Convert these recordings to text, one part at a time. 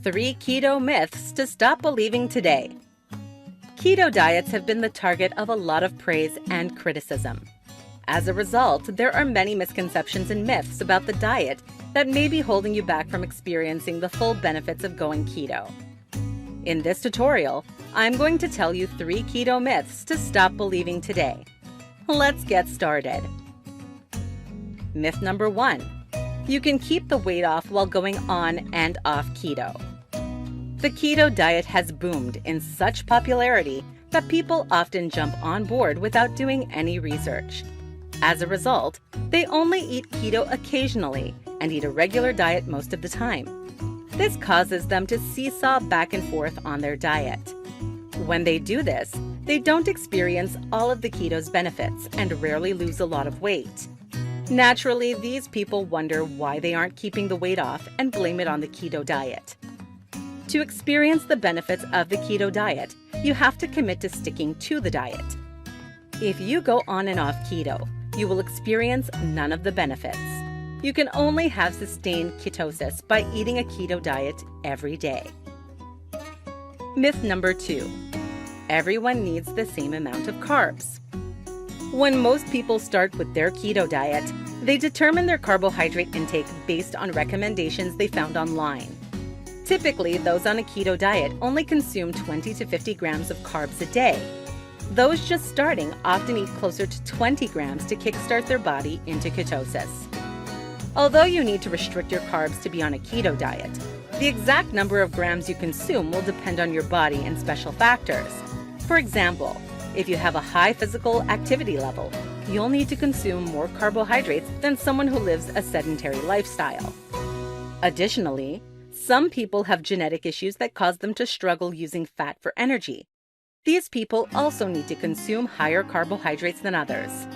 3 keto myths to stop believing today. Keto diets have been the target of a lot of praise and criticism. As a result, there are many misconceptions and myths about the diet that may be holding you back from experiencing the full benefits of going keto. In this tutorial, I'm going to tell you 3 keto myths to stop believing today. Let's get started. Myth number 1. You can keep the weight off while going on and off keto. The keto diet has boomed in such popularity that people often jump on board without doing any research. As a result, they only eat keto occasionally and eat a regular diet most of the time. This causes them to seesaw back and forth on their diet. When they do this, they don't experience all of the keto's benefits and rarely lose a lot of weight. Naturally, these people wonder why they aren't keeping the weight off and blame it on the keto diet. To experience the benefits of the keto diet, you have to commit to sticking to the diet. If you go on and off keto, you will experience none of the benefits. You can only have sustained ketosis by eating a keto diet every day. Myth number 2. Everyone needs the same amount of carbs. When most people start with their keto diet, they determine their carbohydrate intake based on recommendations they found online. Typically, those on a keto diet only consume 20 to 50 grams of carbs a day. Those just starting often eat closer to 20 grams to kickstart their body into ketosis. Although you need to restrict your carbs to be on a keto diet, the exact number of grams you consume will depend on your body and special factors. For example, if you have a high physical activity level, you'll need to consume more carbohydrates than someone who lives a sedentary lifestyle. Additionally, some people have genetic issues that cause them to struggle using fat for energy. These people also need to consume higher carbohydrates than others.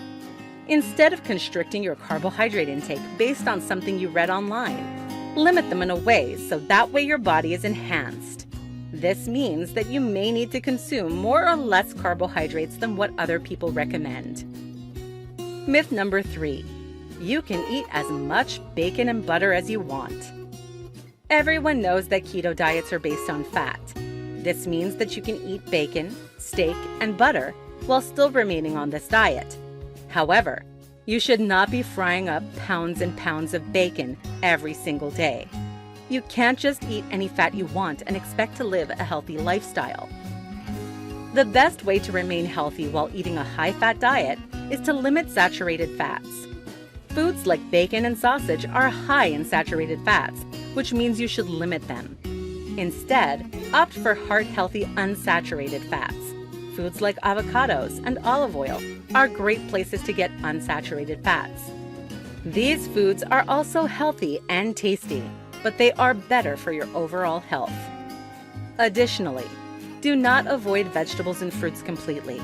Instead of constricting your carbohydrate intake based on something you read online, limit them in a way so that way your body is enhanced. This means that you may need to consume more or less carbohydrates than what other people recommend. Myth number 3. You can eat as much bacon and butter as you want. Everyone knows that keto diets are based on fat. This means that you can eat bacon, steak, and butter while still remaining on this diet. However, you should not be frying up pounds and pounds of bacon every single day. You can't just eat any fat you want and expect to live a healthy lifestyle. The best way to remain healthy while eating a high-fat diet is to limit saturated fats. Foods like bacon and sausage are high in saturated fats, which means you should limit them. Instead, opt for heart-healthy unsaturated fats. Foods like avocados and olive oil are great places to get unsaturated fats. These foods are also healthy and tasty, but they are better for your overall health. Additionally, do not avoid vegetables and fruits completely.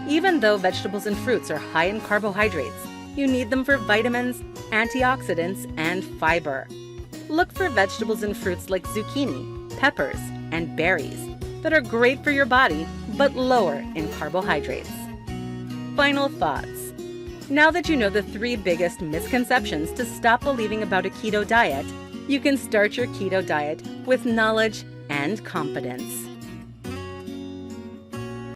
Even though vegetables and fruits are high in carbohydrates, you need them for vitamins, antioxidants, and fiber. Look for vegetables and fruits like zucchini, peppers, and berries that are great for your body but lower in carbohydrates. Final thoughts. Now that you know the 3 biggest misconceptions to stop believing about a keto diet, you can start your keto diet with knowledge and confidence.